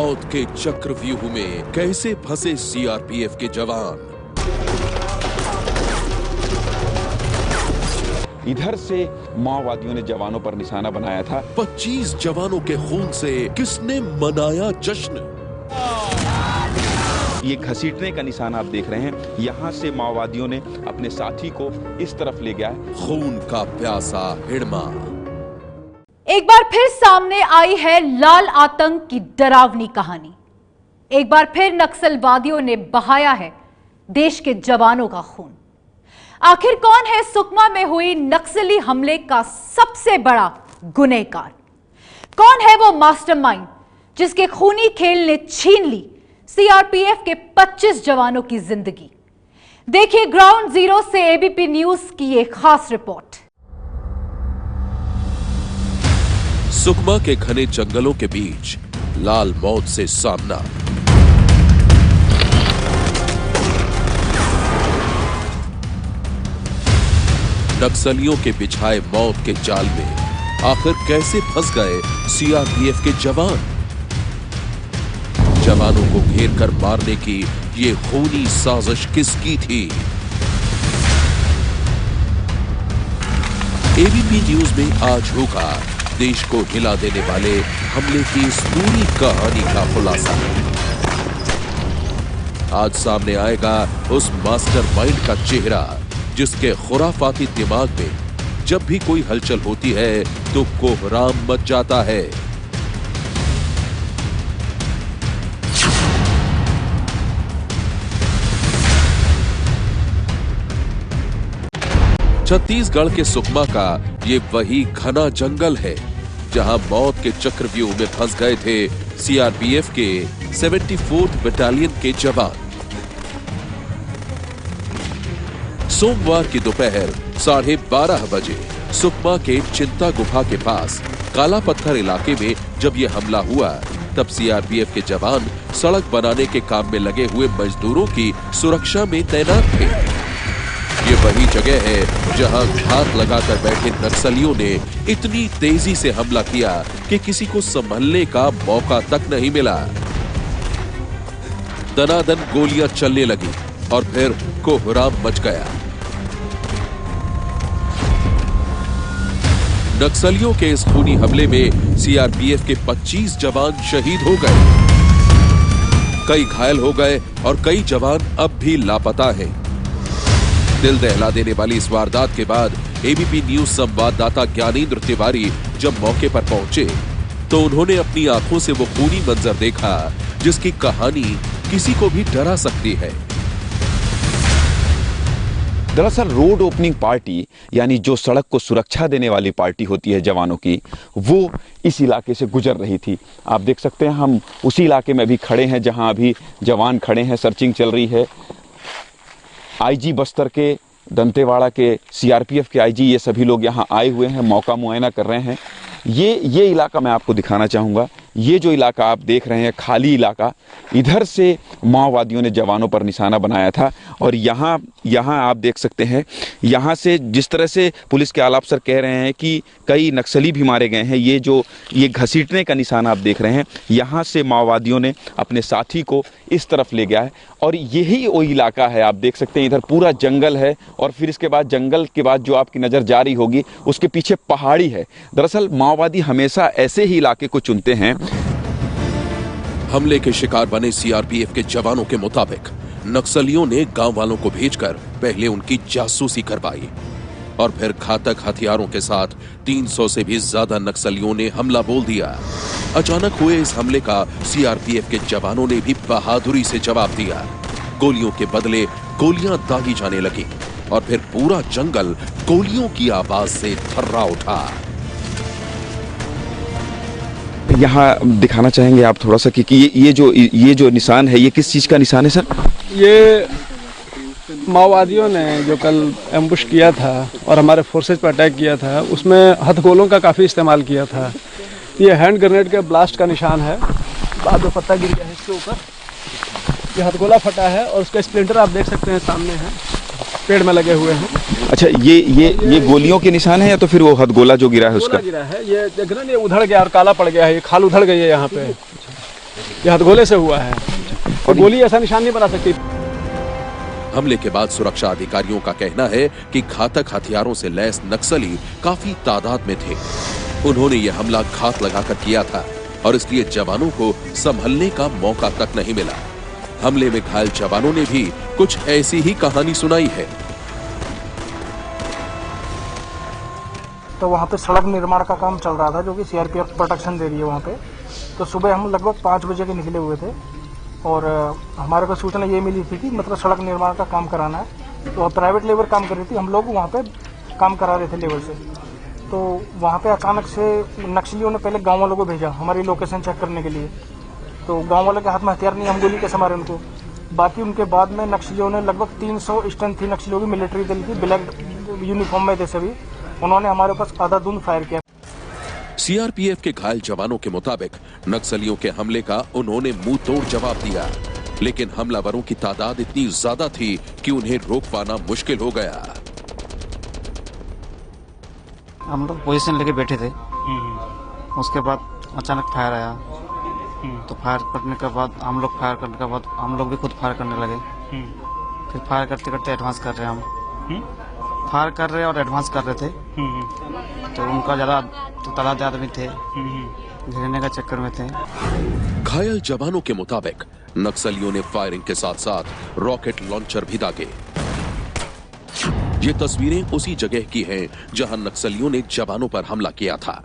मौत के चक्रव्यूह में कैसे फंसे सीआरपीएफ के जवान। इधर से माओवादियों ने जवानों पर निशाना बनाया था। 25 जवानों के खून से किसने मनाया जश्न। ये घसीटने का निशान आप देख रहे हैं, यहाँ से माओवादियों ने अपने साथी को इस तरफ ले गया है। खून का प्यासा हिड़मा। एक बार फिर सामने आई है लाल आतंक की डरावनी कहानी। एक बार फिर नक्सलवादियों ने बहाया है देश के जवानों का खून। आखिर कौन है सुकमा में हुई नक्सली हमले का सबसे बड़ा गुनहगार? कौन है वो मास्टरमाइंड जिसके खूनी खेल ने छीन ली सीआरपीएफ के 25 जवानों की जिंदगी? देखिए ग्राउंड जीरो से एबीपी न्यूज की एक खास रिपोर्ट। सुकमा के घने जंगलों के बीच लाल मौत से सामना। नक्सलियों के बिछाए मौत के जाल में आखिर कैसे फंस गए सीआरपीएफ के जवान? जवानों को घेर कर मारने की ये खूनी साजिश किसकी थी? एबीपी न्यूज में आज होगा देश को हिला देने वाले हमले की इस पूरी कहानी का खुलासा। आज सामने आएगा उस मास्टरमाइंड का चेहरा जिसके खुराफाती दिमाग में जब भी कोई हलचल होती है तो कोहराम मच जाता है। छत्तीसगढ़ के सुकमा का ये वही घना जंगल है जहां मौत के चक्रव्यूह में फंस गए थे सीआरपीएफ के 74th बटालियन के जवान। सोमवार की दोपहर 12:30 बजे सुकमा के चिंता गुफा के पास काला पत्थर इलाके में जब यह हमला हुआ तब सीआरपीएफ के जवान सड़क बनाने के काम में लगे हुए मजदूरों की सुरक्षा में तैनात थे। ये वही जगह है जहां घात लगाकर बैठे नक्सलियों ने इतनी तेजी से हमला किया कि किसी को संभलने का मौका तक नहीं मिला। दनादन गोलियां चलने लगी और फिर कोहराम मच गया। नक्सलियों के इस खूनी हमले में सीआरपीएफ के 25 जवान शहीद हो गए, कई घायल हो गए और कई जवान अब भी लापता हैं। दिल दहला देने वाली इस वारदात के बाद एबीपी न्यूज संवाददाता ज्ञानेंद्र तिवारी जब मौके पर पहुंचे तो उन्होंने अपनी आंखों से वो खूनी मंजर देखा जिसकी कहानी किसी को भी डरा सकती है। दरअसल रोड ओपनिंग पार्टी यानी जो सड़क को सुरक्षा देने वाली पार्टी होती है जवानों की, वो इस इलाके से गुजर रही थी। आप देख सकते हैं हम उसी इलाके में अभी खड़े हैं जहां अभी जवान खड़े हैं, सर्चिंग चल रही है। आईजी बस्तर के, दंतेवाड़ा के, सीआरपीएफ के आईजी, ये सभी लोग यहाँ आए हुए हैं, मौका मुआयना कर रहे हैं। ये इलाका मैं आपको दिखाना चाहूँगा। ये जो इलाका आप देख रहे हैं खाली इलाका, इधर से माओवादियों ने जवानों पर निशाना बनाया था और यहाँ आप देख सकते हैं, यहाँ से जिस तरह से पुलिस के आला अफसर कह रहे हैं कि कई नक्सली भी मारे गए हैं। ये घसीटने का निशान आप देख रहे हैं, यहाँ से माओवादियों ने अपने साथी को इस तरफ ले गया है और यही वो इलाका है। आप देख सकते हैं इधर पूरा जंगल है और फिर इसके बाद जंगल के बाद जो आपकी नज़र जारी होगी उसके पीछे पहाड़ी है। दरअसल माओवादी हमेशा ऐसे ही इलाके को चुनते हैं। हमले के शिकार बने सीआरपीएफ के जवानों के मुताबिक नक्सलियों ने गांव वालों को भेजकर पहले उनकी जासूसी करवाई और फिर घातक हथियारों के साथ 300 से भी ज्यादा नक्सलियों ने हमला बोल दिया। अचानक हुए इस हमले का सीआरपीएफ के जवानों ने भी बहादुरी से जवाब दिया। गोलियों के बदले गोलियां दागी जाने लगी और फिर पूरा जंगल गोलियों की आवाज से थर्रा उठा। यहाँ दिखाना चाहेंगे आप थोड़ा सा कि ये जो निशान है ये किस चीज़ का निशान है सर? ये माओवादियों ने जो कल एम्बुश किया था और हमारे फोर्सेज पर अटैक किया था उसमें हथगोलों का काफ़ी इस्तेमाल किया था। ये हैंड ग्रेनेड के ब्लास्ट का निशान है। बाद में पत्ता गिर गया है इसके ऊपर, ये हथगोला फटा है और उसका स्प्लिंटर आप देख सकते हैं सामने है, पेड़ में लगे हुए हैं। अच्छा, ये गोलियों के निशान है या तो फिर वो हथगोला जो गिरा है उसका? गिरा है, ये देख रहे हैं, ये उधड़ गया और काला पड़ गया है, ये खाल उधड़ गई है यहाँ पे। ये हथगोले से हुआ है और गोली ऐसा निशान नहीं बना सकती। हमले के बाद सुरक्षा अधिकारियों का कहना है कि घातक हथियारों से लैस नक्सली काफी तादाद में थे। उन्होंने यह हमला घात लगाकर किया था और इसलिए जवानों को संभलने का मौका तक नहीं मिला। हमले में घायल जवानों ने भी कुछ ऐसी ही कहानी सुनाई है। तो वहाँ पे सड़क निर्माण का काम चल रहा था, जो कि सीआरपीएफ प्रोटेक्शन दे रही है वहाँ पे। तो सुबह हम लगभग 5 बजे के निकले हुए थे और हमारे को सूचना ये मिली थी कि मतलब सड़क निर्माण का काम कराना है। तो प्राइवेट लेबर काम कर रही थी, हम लोग वहाँ पे काम करा रहे थे लेबर से। तो वहाँ पे अचानक से नक्सलियों ने पहले गाँव वालों को भेजा हमारी लोकेशन चेक करने के लिए। तो गाँव वालों के हाथ में हथियार नहीं, हम गोली कैसे मारे उनको। बाकी उनके बाद में नक्सलियों ने लगभग 300 स्ट्रेंथ थी नक्सलियों की, मिलिट्री दल की, ब्लैक यूनिफॉर्म में थे सभी। उन्होंने हमारे पास आधाधुंध फायर किया। सीआरपीएफ के घायल जवानों के मुताबिक नक्सलियों के हमले का उन्होंने मुंह तोड़ जवाब दिया, लेकिन हमलावरों की तादाद इतनी ज्यादा थी कि उन्हें रोक पाना मुश्किल हो गया। हम लोग पोजीशन लेके बैठे थे, उसके बाद अचानक फायर आया। तो फायर करने के बाद हम लोग फायर करने के बाद हम लोग भी खुद फायर करने लगे। फिर फायर करते करते एडवांस कर रहे हैं, हम फायर कर रहे और एडवांस कर रहे थे। तो उनका ज्यादा तादाद आदमी थे, घेरने का चक्कर में थे। घायल जवानों के मुताबिक नक्सलियों ने फायरिंग के साथ साथ रॉकेट लॉन्चर भी दागे। ये तस्वीरें उसी जगह की हैं जहां नक्सलियों ने जवानों पर हमला किया था।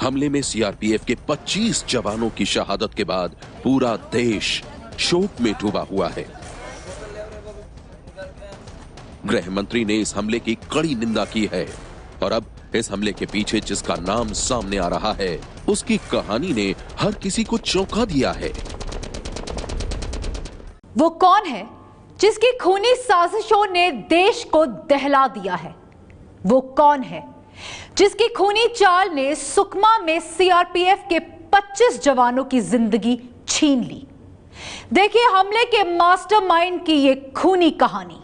हमले में सीआरपीएफ के 25 जवानों की शहादत के बाद पूरा देश शोक में डूबा हुआ है। गृह मंत्री ने इस हमले की कड़ी निंदा की है और अब इस हमले के पीछे जिसका नाम सामने आ रहा है, उसकी कहानी ने हर किसी को चौंका दिया है। वो कौन है जिसकी खूनी साजिशों ने देश को दहला दिया है? वो कौन है जिसकी खूनी चाल ने सुकमा में सीआरपीएफ के 25 जवानों की जिंदगी छीन ली? देखिए हमले के मास्टरमाइंड की ये खूनी कहानी।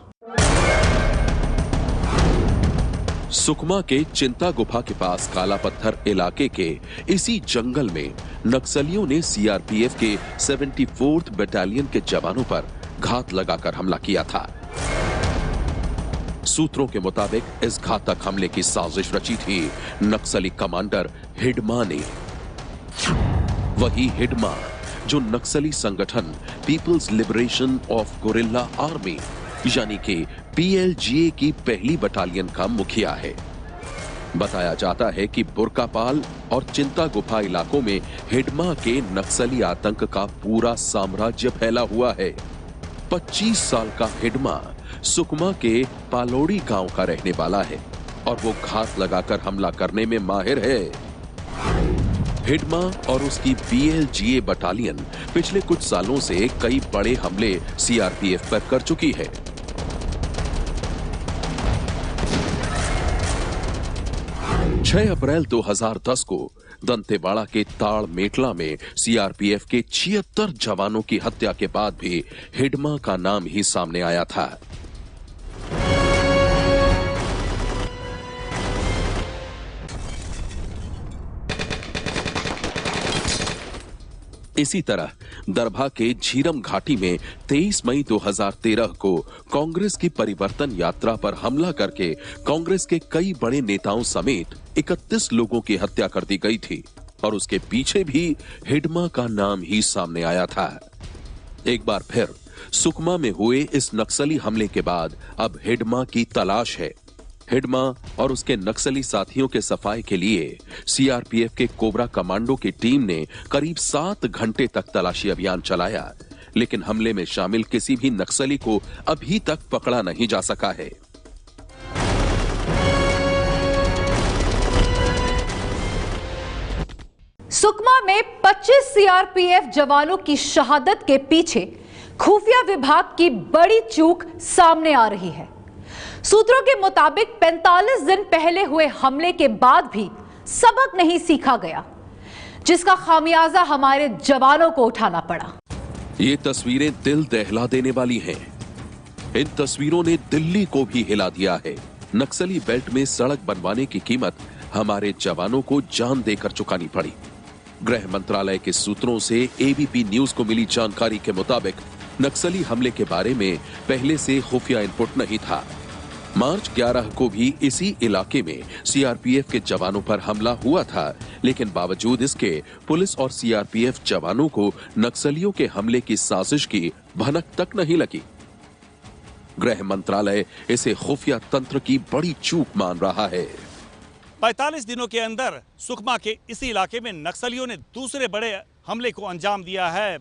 सुकमा के चिंता गुफा के पास काला पत्थर इलाके के इसी जंगल में नक्सलियों ने सीआरपीएफ के 74th बटालियन के जवानों पर घात लगाकर हमला किया था। सूत्रों के मुताबिक इस घातक हमले की साजिश रची थी नक्सली कमांडर हिडमा ने। वही हिडमा जो नक्सली संगठन people's liberation of guerrilla army यानी कि पीएलजीए की पहली बटालियन का मुखिया है। बताया जाता है कि बुरकापाल और चिंता गुफा इलाकों में हिडमा के नक्सली आतंक का पूरा साम्राज्य फैला हुआ है। 25 साल का हिडमा सुकमा के पालोड़ी गांव का रहने वाला है और वो घात लगाकर हमला करने में माहिर है। हिडमा और उसकी पीएलजीए बटालियन पिछले कुछ सालों से कई बड़े हमले सीआरपीएफ पर कर चुकी है। 6 अप्रैल 2010 को दंतेवाड़ा के ताड़ मेटला में सीआरपीएफ के 76 जवानों की हत्या के बाद भी हिडमा का नाम ही सामने आया था। इसी तरह दरभा के झीरम घाटी में 23 मई 2013 को कांग्रेस की परिवर्तन यात्रा पर हमला करके कांग्रेस के कई बड़े नेताओं समेत 31 लोगों की हत्या कर दी गई थी और उसके पीछे भी हिडमा का नाम ही सामने आया था। एक बार फिर सुकमा में हुए इस नक्सली हमले के बाद अब हिडमा की तलाश है। हिडमा और उसके नक्सली साथियों के सफाई के लिए सीआरपीएफ के कोबरा कमांडो की टीम ने करीब 7 घंटे तक तलाशी अभियान चलाया, लेकिन हमले में शामिल किसी भी नक्सली को अभी तक पकड़ा नहीं जा सका है। सुकमा में 25 सीआरपीएफ जवानों की शहादत के पीछे खुफिया विभाग की बड़ी चूक सामने आ रही है। सूत्रों के मुताबिक 45 दिन पहले हुए हमले के बाद भी सबक नहीं सीखा गया, जिसका खामियाजा हमारे जवानों को उठाना पड़ा। ये तस्वीरें दिल दहला देने वाली हैं। इन तस्वीरों ने दिल्ली को भी हिला दिया है। नक्सली बेल्ट में सड़क बनवाने की कीमत हमारे जवानों को जान देकर चुकानी पड़ी। गृह मंत्रालय के सूत्रों से एबीपी न्यूज को मिली जानकारी के मुताबिक नक्सली हमले के बारे में पहले से खुफिया इनपुट नहीं था। मार्च 11 को भी इसी इलाके में सीआरपीएफ के जवानों पर हमला हुआ था, लेकिन बावजूद इसके पुलिस और सीआरपीएफ जवानों को नक्सलियों के हमले की साजिश की भनक तक नहीं लगी। गृह मंत्रालय इसे खुफिया तंत्र की बड़ी चूक मान रहा है। 45 दिनों के अंदर सुकमा के इसी इलाके में नक्सलियों ने दूसरे बड़े हमले को अंजाम दिया है।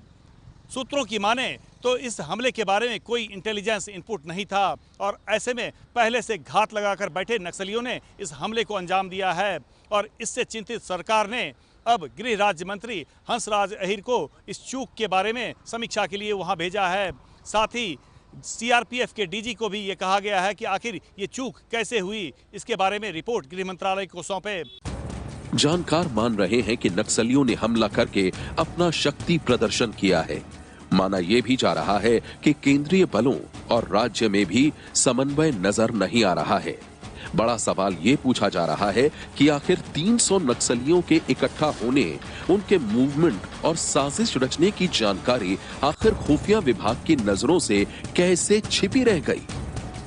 सूत्रों की माने तो इस हमले के बारे में कोई इंटेलिजेंस इनपुट नहीं था और ऐसे में पहले से घात लगाकर बैठे नक्सलियों ने इस हमले को अंजाम दिया है। और इससे चिंतित सरकार ने अब गृह राज्य मंत्री हंसराज अहीर को इस चूक के बारे में समीक्षा के लिए वहां भेजा है। साथ ही सीआरपीएफ के डीजी को भी ये कहा गया है कि आखिर ये चूक कैसे हुई, इसके बारे में रिपोर्ट गृह मंत्रालय को सौंपे। जानकार मान रहे हैं कि नक्सलियों ने हमला करके अपना शक्ति प्रदर्शन किया है। माना यह भी जा रहा है कि केंद्रीय बलों और राज्य में भी समन्वय नजर नहीं आ रहा है। बड़ा सवाल ये पूछा जा रहा है कि आखिर 300 नक्सलियों के इकट्ठा होने, उनके मूवमेंट और साजिश रचने की जानकारी आखिर खुफिया विभाग की नजरों से कैसे छिपी रह गई,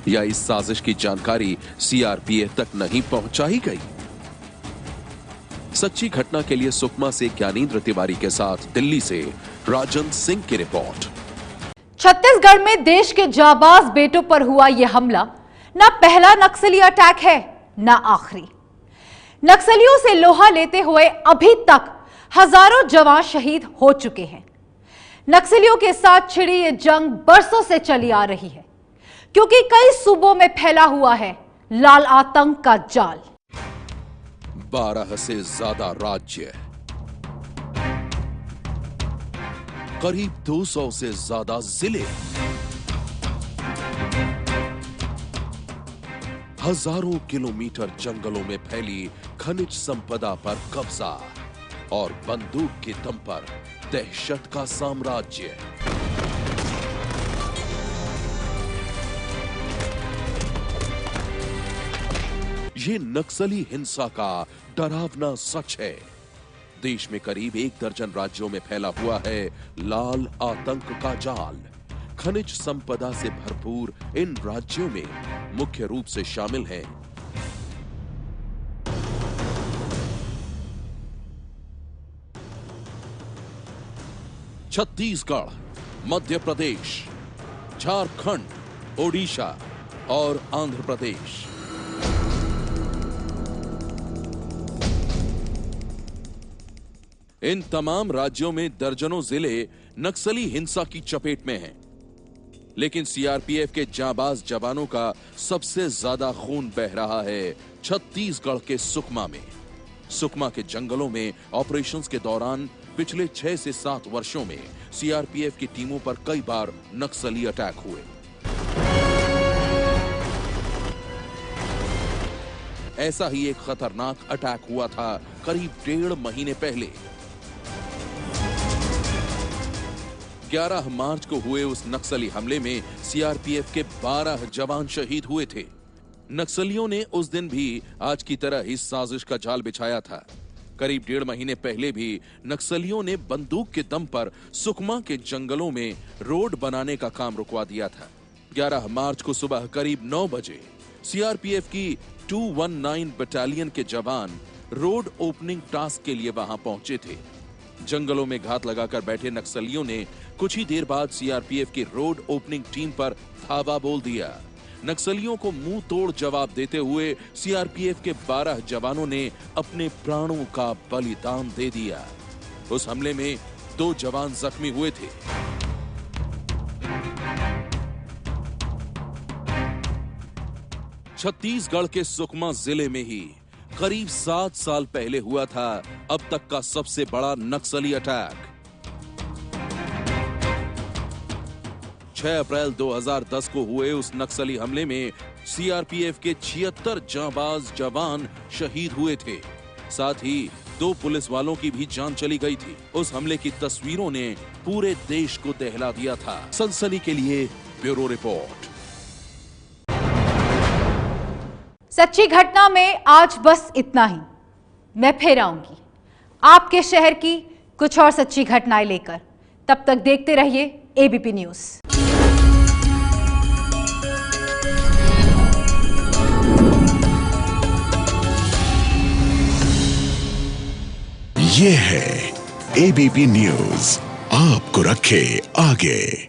या इस साजिश की जानकारी सीआरपीएफ तक नहीं पहुंचाई गई। सच्ची घटना के लिए सुकमा से ज्ञानेंद्र तिवारी के साथ दिल्ली से राजन सिंह की रिपोर्ट। छत्तीसगढ़ में देश के जाबाज बेटों पर हुआ यह हमला न पहला नक्सली अटैक है न आखिरी। नक्सलियों से लोहा लेते हुए अभी तक हजारों जवान शहीद हो चुके हैं। नक्सलियों के साथ छिड़ी ये जंग बरसों से चली आ रही है, क्योंकि कई सूबों में फैला हुआ है लाल आतंक का जाल। 12 से ज्यादा राज्य, करीब 200 से ज्यादा जिले, हजारों किलोमीटर जंगलों में फैली खनिज संपदा पर कब्जा और बंदूक के दम पर दहशत का साम्राज्य। ये नक्सली हिंसा का डरावना सच है। देश में करीब 1 दर्जन राज्यों में फैला हुआ है लाल आतंक का जाल। खनिज संपदा से भरपूर इन राज्यों में मुख्य रूप से शामिल हैं छत्तीसगढ़, मध्य प्रदेश, झारखंड, ओडिशा और आंध्र प्रदेश। इन तमाम राज्यों में दर्जनों जिले नक्सली हिंसा की चपेट में हैं। लेकिन सीआरपीएफ के जाबाज जवानों का सबसे ज्यादा खून बह रहा है छत्तीसगढ़ के सुकमा में। सुकमा के जंगलों में ऑपरेशंस के दौरान पिछले 6 से 7 वर्षों में सीआरपीएफ की टीमों पर कई बार नक्सली अटैक हुए। ऐसा ही एक खतरनाक अटैक हुआ था करीब 1.5 महीने पहले। 11 मार्च को हुए उस नक्सली हमले में सीआरपीएफ के 12 जवान शहीद हुए थे। नक्सलियों ने उस दिन भी आज की तरह ही साजिश का जाल बिछाया था। करीब 1.5 महीने पहले भी नक्सलियों ने बंदूक के दम पर सुकमा के जंगलों में रोड बनाने का काम रुकवा दिया था। 11 मार्च को सुबह करीब 9 बजे सीआरपीएफ की 219 बटालियन के जवान रोड ओपनिंग टास्क के लिए वहां पहुंचे थे। जंगलों में घात लगाकर बैठे नक्सलियों ने कुछ ही देर बाद सीआरपीएफ की रोड ओपनिंग टीम पर धावा बोल दिया। नक्सलियों को मुंह तोड़ जवाब देते हुए सीआरपीएफ के 12 जवानों ने अपने प्राणों का बलिदान दे दिया। उस हमले में 2 जवान जख्मी हुए थे। छत्तीसगढ़ के सुकमा जिले में ही करीब 7 साल पहले हुआ था अब तक का सबसे बड़ा नक्सली अटैक। 6 अप्रैल 2010 को हुए उस नक्सली हमले में सीआरपीएफ के 76 जांबाज जवान शहीद हुए थे। साथ ही 2 पुलिस वालों की भी जान चली गई थी। उस हमले की तस्वीरों ने पूरे देश को दहला दिया था। सनसनी के लिए ब्यूरो रिपोर्ट। सच्ची घटना में आज बस इतना ही। मैं फिर आऊंगी। आपके शहर की कुछ और सच्ची घटनाएं लेकर। तब तक देखते रहिए एबीपी न्यूज। ये है एबीपी न्यूज, आपको रखे आगे।